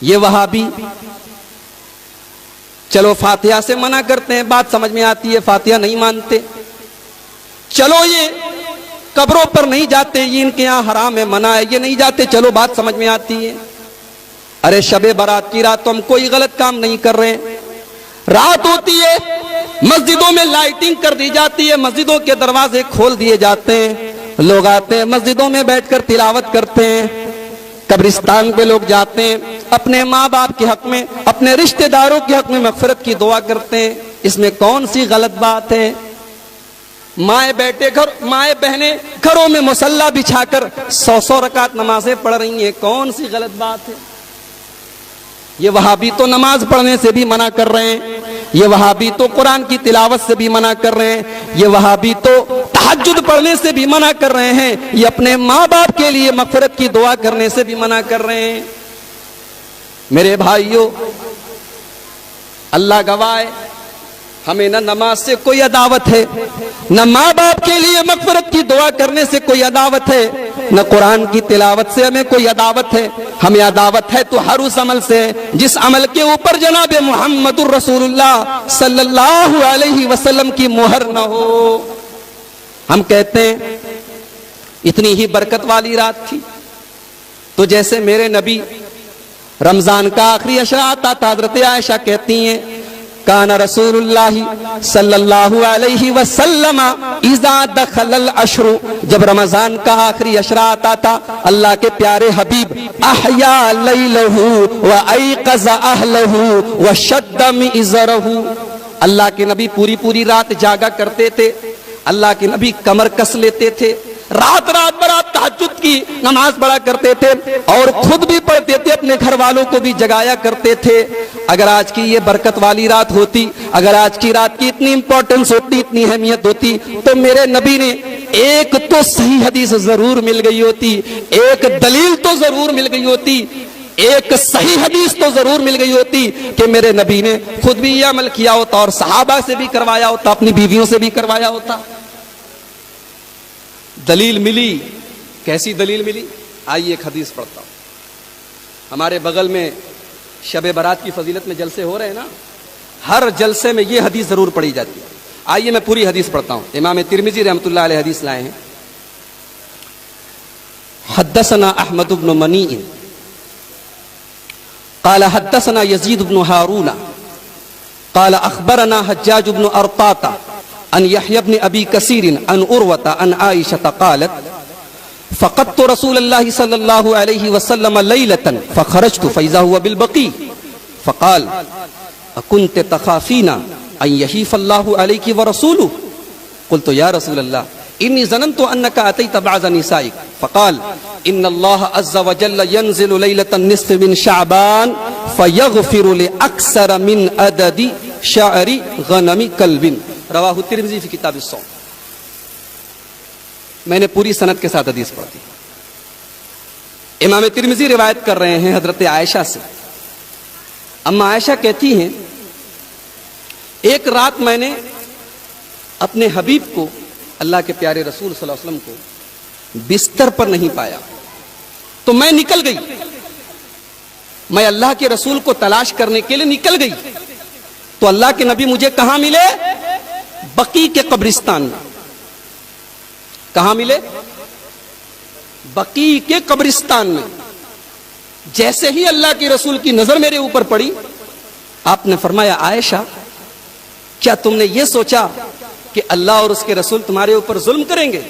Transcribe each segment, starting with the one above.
یہ وہابی چلو فاتحہ سے منع کرتے ہیں، بات سمجھ میں آتی ہے، فاتحہ نہیں مانتے. چلو یہ قبروں پر نہیں جاتے، یہ ان کے یہاں حرام ہے، منع ہے، یہ نہیں جاتے، چلو بات سمجھ میں آتی ہے. ارے شب برات کی رات تو ہم کوئی غلط کام نہیں کر رہے ہیں. رات ہوتی ہے، مسجدوں میں لائٹنگ کر دی جاتی ہے، مسجدوں کے دروازے کھول دیے جاتے ہیں، لوگ آتے ہیں مسجدوں میں بیٹھ کر تلاوت کرتے ہیں. قبرستان پہ لوگ جاتے ہیں، اپنے ماں باپ کے حق میں، اپنے رشتہ داروں کے حق میں مغفرت کی دعا کرتے ہیں. اس میں کون سی غلط بات ہے؟ مائیں بہنیں گھروں میں مصلی بچھا کر 100 رکعت نمازیں پڑھ رہی ہیں، کون سی غلط بات ہے؟ یہ وہابی تو نماز پڑھنے سے بھی منع کر رہے ہیں، یہ وہابی تو قرآن کی تلاوت سے بھی منع کر رہے ہیں، یہ وہابی تو تہجد پڑھنے سے بھی منع کر رہے ہیں، یہ اپنے ماں باپ کے لیے مغفرت کی دعا کرنے سے بھی منع کر رہے ہیں. میرے بھائیوں، اللہ گواہ ہے، ہمیں نہ نماز سے کوئی عداوت ہے، نہ ماں باپ کے لیے مغفرت کی دعا کرنے سے کوئی عداوت ہے، نہ قرآن کی تلاوت سے ہمیں کوئی عداوت ہے. ہمیں عداوت ہے تو ہر اس عمل سے جس عمل کے اوپر جناب محمد الرسول اللہ صلی اللہ علیہ وسلم کی مہر نہ ہو. ہم کہتے ہیں اتنی ہی برکت والی رات تھی تو جیسے میرے نبی رمضان کا آخری عشرہ آتا تھا، حضرت عائشہ کہتی ہیں کان رسول اللہ صلی اللہ علیہ وسلم اذا دخل العشر، جب رمضان کا آخری عشرہ آتا تھا اللہ کے پیارے حبیب احیا لیلہ وایقظ اہلہ وشد مئزرہ، اللہ کے نبی پوری رات جاگا کرتے تھے، اللہ کے نبی کمر کس لیتے تھے، رات برات تہجد کی نماز پڑھا کرتے تھے اور خود بھی پڑھتے تھے، اپنے گھر والوں کو بھی جگایا کرتے تھے. اگر آج کی یہ برکت والی رات ہوتی، اگر آج کی رات کی اتنی امپورٹنس ہوتی، اتنی اہمیت ہوتی، تو میرے نبی نے ایک تو صحیح حدیث ضرور مل گئی ہوتی، ایک دلیل تو ضرور مل گئی ہوتی، ایک صحیح حدیث تو ضرور مل گئی ہوتی کہ میرے نبی نے خود بھی یہ عمل کیا ہوتا اور صحابہ سے بھی کروایا ہوتا، اپنی بیویوں سے بھی کروایا ہوتا. دلیل ملی، کیسی دلیل ملی؟ آئیے ایک حدیث پڑھتا ہوں. ہمارے بغل میں شب برات کی فضیلت میں جلسے ہو رہے ہیں نا، ہر جلسے میں یہ حدیث ضرور پڑھی جاتی ہے. آئیے میں پوری حدیث پڑھتا ہوں. امام ترمذی رحمۃ اللہ علیہ حدیث لائے ہیں. حدثنا احمد بن منیع قال حدثنا یزید بن ہارون قال اخبرنا حجاج بن ارطاط عن يحيى بن ابي كثير عن عروة عن عائشة قالت فقدت رسول الله صلى الله عليه وسلم ليلة فخرجت فإذا هو بالبقيع فقال أكنت تخافين أن يحيف الله عليك ورسوله؟ قلت يا رسول الله إني ظننت أنك أتيت بعض نسائك. فقال إن الله عز وجل ينزل ليلة النصف من شعبان فيغفر لأكثر من عدد شعر غنم كلب. رواہ ترمذی فی کتاب الصوم. میں نے پوری سند کے ساتھ حدیث پڑھ دی. امام ترمذی روایت کر رہے ہیں حضرت عائشہ سے. اما عائشہ کہتی ہیں ایک رات میں نے اپنے حبیب کو، اللہ کے پیارے رسول صلی اللہ علیہ وسلم کو بستر پر نہیں پایا تو میں نکل گئی، میں اللہ کے رسول کو تلاش کرنے کے لیے نکل گئی تو اللہ کے نبی مجھے کہاں ملے؟ بقیع کے قبرستان میں. کہاں ملے؟ بقیع کے قبرستان میں. جیسے ہی اللہ کے رسول کی نظر میرے اوپر پڑی، آپ نے فرمایا عائشہ کیا تم نے یہ سوچا کہ اللہ اور اس کے رسول تمہارے اوپر ظلم کریں گے؟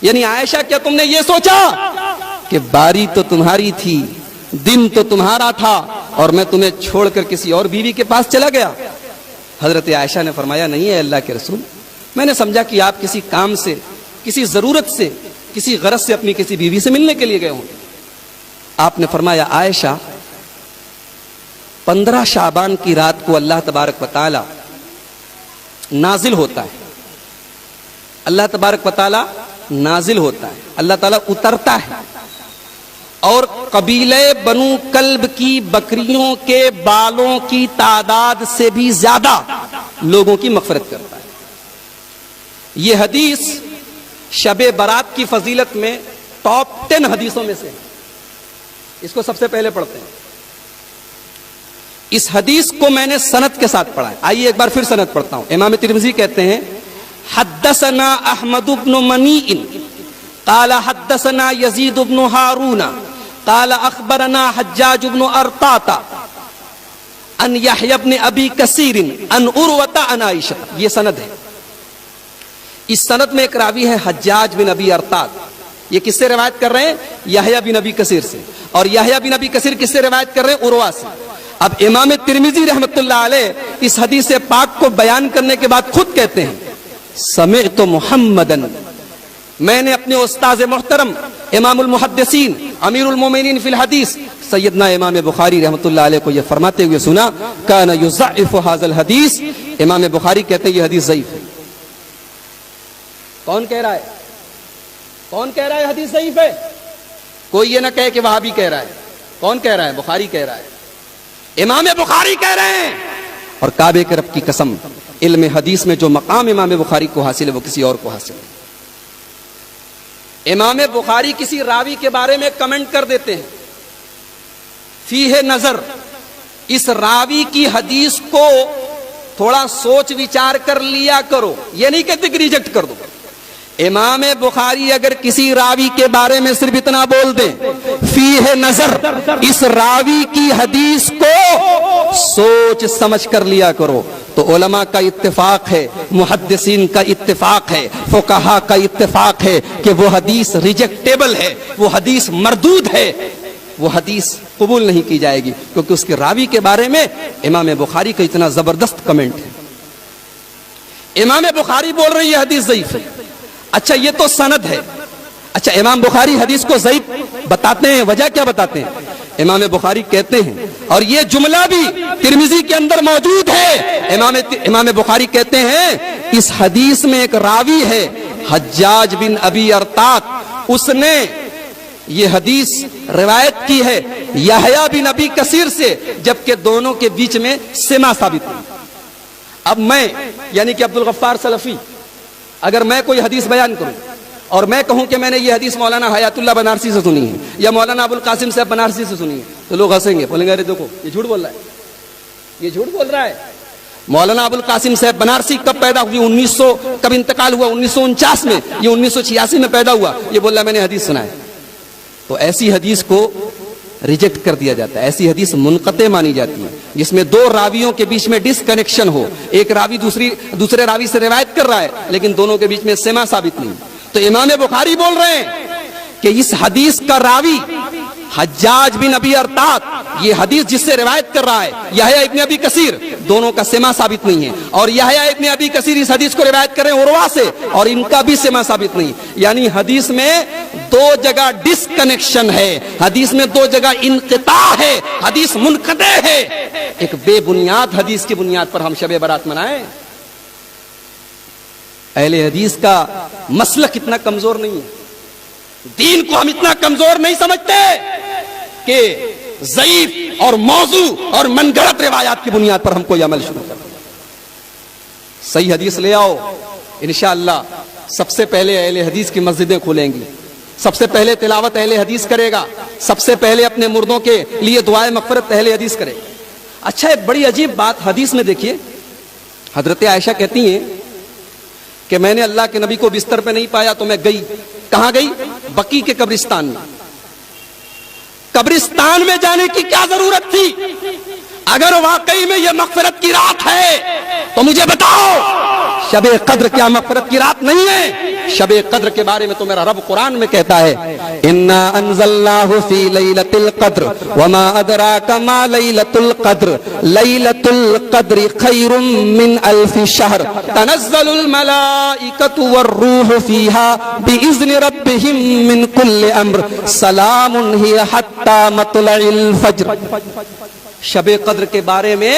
یعنی عائشہ کیا تم نے یہ سوچا کہ باری تو تمہاری تھی، دن تو تمہارا تھا اور میں تمہیں چھوڑ کر کسی اور بیوی کے پاس چلا گیا؟ حضرت عائشہ نے فرمایا نہیں ہے اللہ کے رسول، میں نے سمجھا کہ آپ کسی کام سے، کسی ضرورت سے، کسی غرض سے اپنی کسی بیوی سے ملنے کے لیے گئے ہوں. آپ نے فرمایا عائشہ 15 شعبان کی رات کو اللہ تبارک و تعالی نازل ہوتا ہے، اللہ تبارک و تعالی نازل ہوتا ہے، اللہ تعالیٰ اترتا ہے اور قبیلے بنو کلب کی بکریوں کے بالوں کی تعداد سے بھی زیادہ لوگوں کی مغفرت کرتا ہے. یہ حدیث شب برات کی فضیلت میں ٹاپ 10 حدیثوں میں سے ہے. اس کو سب سے پہلے پڑھتے ہیں. اس حدیث کو میں نے سند کے ساتھ پڑھا ہے. آئیے ایک بار پھر سند پڑھتا ہوں. امام ترمذی کہتے ہیں حدثنا احمد بن منیع قال حدثنا یزید بن ہارون قال اخبرنا حجاج بن ارطاط ان یحیی بن ابی کثیر ان عروۃ عن عائشہ. یہ سند ہے. اس سند میں ایک راوی ہے حجاج بن ابی ارطاط. یہ کس سے روایت کر رہے ہیں؟ یحییٰ بن ابی کثیر سے. اور یحییٰ بن ابی کثیر کس سے روایت کر رہے ہیں؟ عروہ سے. اب امام ترمذی رحمۃ اللہ علیہ اس حدیث پاک کو بیان کرنے کے بعد خود کہتے ہیں سمعت محمدن، میں نے اپنے استاذ محترم امام المحدثین امیر المومنین فی الحدیث سیدنا امام بخاری رحمۃ اللہ علیہ کو یہ فرماتے ہوئے سنا کان یضعف ھذا الحدیث. امام بخاری کہتے ہیں یہ حدیث ضعیف ہے. کون کہہ رہا ہے؟ کون کہہ رہا ہے حدیث ضعیف ہے؟ کوئی یہ نہ کہے کہ وہابی کہہ رہا ہے. کون کہہ رہا ہے؟ بخاری کہہ رہا ہے. امام بخاری کہہ رہے ہیں. اور کعبے کے رب کی قسم، علم حدیث میں جو مقام امام بخاری کو حاصل ہے وہ کسی اور کو حاصل ہے. امام بخاری کسی راوی کے بارے میں کمنٹ کر دیتے ہیں فیہ نظر، اس راوی کی حدیث کو تھوڑا سوچ وچار کر لیا کرو. یہ نہیں کہتے کہ ریجیکٹ کر دو. امام بخاری اگر کسی راوی کے بارے میں صرف اتنا بول دیں فیہ نظر، اس راوی کی حدیث کو سوچ سمجھ کر لیا کرو، تو علماء کا اتفاق ہے، محدثین کا اتفاق ہے، فقہاء کا اتفاق ہے کہ وہ حدیث ریجیکٹیبل ہے، وہ حدیث مردود ہے، وہ حدیث قبول نہیں کی جائے گی، کیونکہ اس کے راوی کے بارے میں امام بخاری کا اتنا زبردست کمنٹ ہے. امام بخاری بول رہے ہیں یہ حدیث ضعیف ہے. اچھا یہ تو سند ہے. اچھا امام بخاری حدیث کو ضعیف بتاتے ہیں، وجہ کیا بتاتے ہیں؟ امام بخاری کہتے ہیں، اور یہ جملہ بھی ترمذی کے اندر موجود ہے، امام بخاری کہتے ہیں اس حدیث میں ایک راوی ہے حجاج بن ابی ارطاط، اس نے یہ حدیث روایت کی ہے یحییٰ بن ابی کثیر سے، جبکہ دونوں کے بیچ میں سما ثابت ہے. اب میں یعنی کہ عبد الغفار سلفی اگر میں کوئی حدیث بیان کروں اور میں کہوں کہ میں نے یہ حدیث مولانا حیات اللہ بنارسی سے سنی ہے یا مولانا ابو القاسم صاحب بنارسی سے سنی ہے، تو لوگ ہنسیں گے، بولیں گے ارے دیکھو یہ جھوٹ بول رہا ہے، یہ جھوٹ بول رہا ہے. مولانا ابو القاسم صاحب بنارسی کب پیدا ہوئی؟ 1900 کب انتقال ہوا؟ 1949 میں. یہ 1986 میں پیدا ہوا. یہ بول رہا ہے میں نے حدیث سنا ہے. تو ایسی حدیث کو ریجیکٹ کر دیا جاتا ہے. ایسی حدیث منقطع مانی جاتی ہے جس میں دو راویوں کے بیچ میں ڈس کنیکشن ہو، ایک راوی دوسرے راوی سے روایت کر رہا ہے لیکن دونوں کے بیچ میں سما ثابت نہیں. تو امام بخاری بول رہے ہیں کہ اس حدیث کا راوی حجاج بن ابی ارطاط، یہ حدیث جس سے روایت کر رہا ہے یحییٰ ابن ابی کثیر، دونوں کا سما ثابت نہیں ہے. اور یحییٰ ابن ابی کثیر اس حدیث کو روایت کر رہے ہیں عروہ سے، اور ان کا بھی سما ثابت نہیں. یعنی حدیث میں دو جگہ ڈس کنیکشن ہے، حدیث میں دو جگہ انقطاع ہے، حدیث منقطع ہے. ایک بے بنیاد حدیث کی بنیاد پر ہم شب برات منائیں. اہل حدیث کا مسلک اتنا کمزور نہیں ہے، دین کو ہم اتنا کمزور نہیں سمجھتے کہ ضعیف اور موضوع اور من گھڑت روایات کی بنیاد پر ہم کوئی عمل شروع کریں. صحیح حدیث لے آؤ، انشاءاللہ سب سے پہلے اہل حدیث کی مسجدیں کھولیں گی، سب سے پہلے تلاوت اہل حدیث کرے گا، سب سے پہلے اپنے مردوں کے لیے دعائے مغفرت اہل حدیث کرے گا. اچھا ایک بڑی عجیب بات حدیث میں دیکھیے، حضرت عائشہ کہتی ہیں کہ میں نے اللہ کے نبی کو بستر پہ نہیں پایا تو میں گئی. کہاں گئی؟ بقیع کے قبرستان میں. قبرستان میں جانے کی کیا ضرورت تھی؟ اگر واقعی میں یہ مغفرت کی رات ہے تو مجھے بتاؤ، شب قدر کیا مغفرت کی رات نہیں ہے؟ شب قدر کے بارے میں تو میرا رب قرآن میں کہتا ہے انا انزلناہ فی لیلۃ القدر وما ادراک ما لیلۃ القدر لیلۃ القدر خیر من الف شہر تنزل الملائکۃ والروح فیہا باذن ربہم من کل امر سلام ہی حتی مطلع الفجر. شب قدر کے بارے میں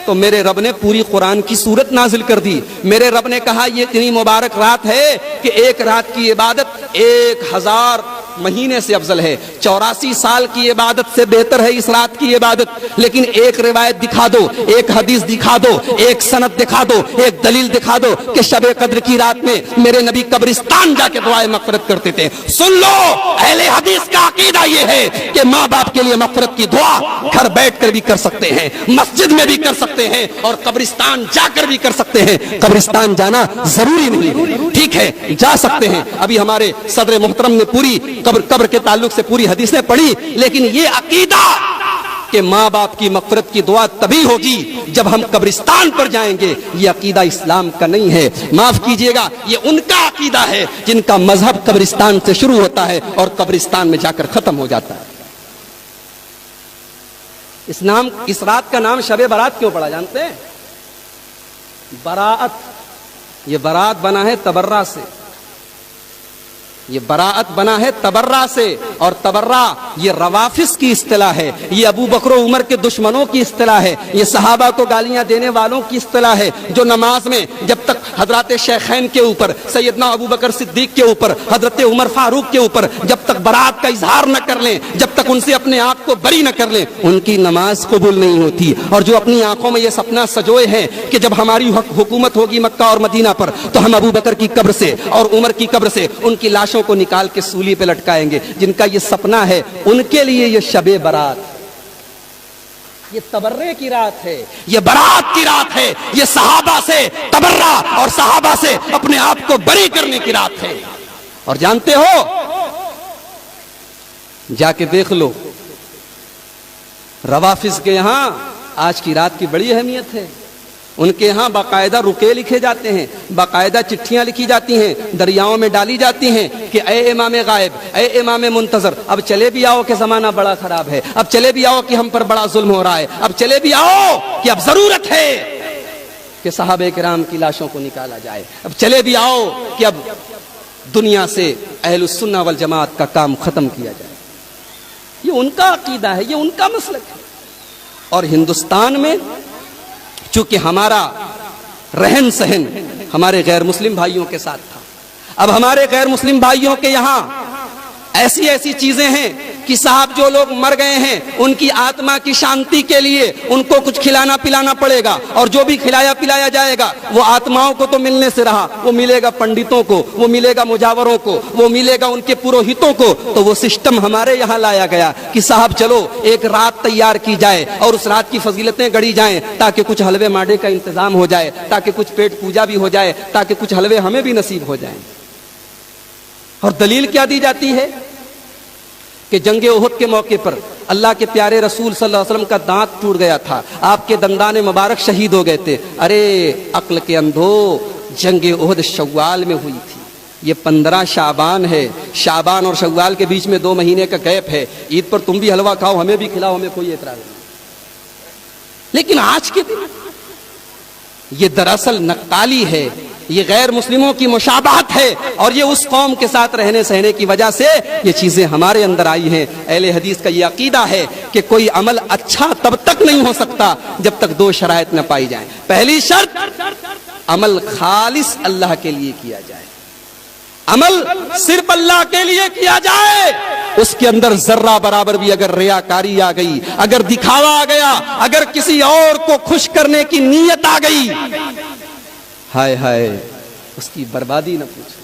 تو میرے رب نے پوری قرآن کی سورت نازل کر دی. میرے رب نے کہا یہ اتنی مبارک رات ہے کہ ایک رات کی عبادت 1000 مہینے سے افضل ہے. 84 سال کی عبادت سے بہتر ہے اس رات کی عبادت. لیکن ایک روایت دکھا دو, ایک حدیث دکھا دو, ایک سند دکھا دو, ایک دلیل دکھا دو کہ شب قدر کی رات میں میرے نبی قبرستان جا کے دعائیں مغفرت کرتے تھے. سن لو, اہل حدیث کا عقیدہ یہ ہے کہ ماں باپ کے لیے مغفرت کی دعا گھر بیٹھ کر بھی کر سکتے ہیں, مسجد میں بھی کر سکتے ہیں, اور قبرستان جا کر بھی کر سکتے ہیں. قبرستان جانا ضروری نہیں, ٹھیک ہے جا سکتے ہیں. ابھی ہمارے صدر محترم نے پوری قبر کے تعلق سے پوری حدیثیں پڑھی. لیکن یہ عقیدہ کہ ماں باپ کی مغفرت کی دعا تبھی ہوگی جب ہم قبرستان پر جائیں گے, یہ عقیدہ اسلام کا نہیں ہے. معاف کیجئے گا, یہ ان کا عقیدہ ہے جن کا مذہب قبرستان سے شروع ہوتا ہے اور قبرستان میں جا کر ختم ہو جاتا ہے. اس رات کا نام شب برات کیوں پڑا جانتے ہیں؟ براءت, یہ براءت بنا ہے تبرہ سے, یہ براءت بنا ہے تبرہ سے, اور تبرہ یہ روافض کی اصطلاح ہے, یہ ابو بکر و عمر کے دشمنوں کی اصطلاح ہے, یہ صحابہ کو گالیاں دینے والوں کی اصطلاح ہے, جو نماز میں جب تک حضرات شیخین کے اوپر, سیدنا ابو بکر صدیق کے اوپر, حضرت عمر فاروق کے اوپر جب تک براءت کا اظہار نہ کر لیں, جب تک ان سے اپنے آپ کو بری نہ کر لیں, ان کی نماز قبول نہیں ہوتی. اور جو اپنی آنکھوں میں یہ سپنا سجوئے ہیں کہ جب ہماری حکومت ہوگی مکہ اور مدینہ پر تو ہم ابو بکر کی قبر سے اور عمر کی قبر سے ان کی لاشوں کو نکال کے سولی پہ لٹکائیں گے, جن کا یہ سپنا ہے ان کے لیے یہ شب برات, یہ تبرے کی رات ہے, یہ برات کی رات ہے, یہ صحابہ سے تبرہ اور صحابہ سے اپنے آپ کو بری کرنے کی رات ہے. اور جانتے ہو, جا کے دیکھ لو روافض کے یہاں آج کی رات کی بڑی اہمیت ہے. ان کے ہاں باقاعدہ رکے لکھے جاتے ہیں, باقاعدہ چٹھیاں لکھی جاتی ہیں, دریاؤں میں ڈالی جاتی ہیں کہ اے امام غائب, اے امام منتظر, اب چلے بھی آؤ کہ زمانہ بڑا خراب ہے, اب چلے بھی آؤ کہ ہم پر بڑا ظلم ہو رہا ہے, اب چلے بھی آؤ کہ اب ضرورت ہے کہ صحابہ کرام کی لاشوں کو نکالا جائے, اب چلے بھی آؤ کہ اب دنیا سے اہل السنہ والجماعت کا کام ختم کیا جائے. یہ ان کا عقیدہ ہے, یہ ان کا مسلک ہے. اور ہندوستان میں چونکہ ہمارا رہن سہن ہمارے غیر مسلم بھائیوں کے ساتھ تھا, اب ہمارے غیر مسلم بھائیوں کے یہاں ایسی چیزیں ہیں کہ صاحب جو لوگ مر گئے ہیں ان کی آتما کی شانتی کے لیے ان کو کچھ کھلانا پلانا پڑے گا, اور جو بھی کھلایا پلایا جائے گا وہ آتماؤں کو تو ملنے سے رہا, وہ ملے گا پنڈتوں کو, وہ ملے گا مجاوروں کو, وہ ملے گا ان کے پروہتوں کو. تو وہ سسٹم ہمارے یہاں لایا گیا کہ صاحب چلو ایک رات تیار کی جائے اور اس رات کی فضیلتیں گڑی جائیں تاکہ کچھ حلوے ماڈے کا انتظام ہو جائے, تاکہ کچھ پیٹ پوجا بھی ہو جائے, تاکہ کچھ حلوے ہمیں بھی نصیب ہو جائیں. اور دلیل کیا دی جاتی ہے کہ جنگ احد کے موقع پر اللہ کے پیارے رسول صلی اللہ علیہ وسلم کا دانت ٹوٹ گیا تھا, آپ کے دندان مبارک شہید ہو گئے تھے. ارے عقل کے اندھو, جنگ احد شوال میں ہوئی تھی, یہ 15 شعبان ہے, شعبان اور شوال کے بیچ میں 2 مہینے کا گیپ ہے. عید پر تم بھی حلوہ کھاؤ, ہمیں بھی کھلاؤ, ہمیں کوئی اعتراض نہیں. لیکن آج کے دن یہ دراصل نقالی ہے, یہ غیر مسلموں کی مشابہت ہے, اور یہ اس قوم کے ساتھ رہنے سہنے کی وجہ سے یہ چیزیں ہمارے اندر آئی ہیں. اہل حدیث کا یہ عقیدہ ہے کہ کوئی عمل اچھا تب تک نہیں ہو سکتا جب تک 2 شرائط نہ پائی جائیں. پہلی شرط, عمل خالص اللہ کے لیے کیا جائے, عمل صرف اللہ کے لیے کیا جائے, اس کے اندر ذرہ برابر بھی اگر ریاکاری آ گئی, اگر دکھاوا آ گیا, اگر کسی اور کو خوش کرنے کی نیت آ گئی, ہائے ہائے اس کی بربادی نہ پوچھو.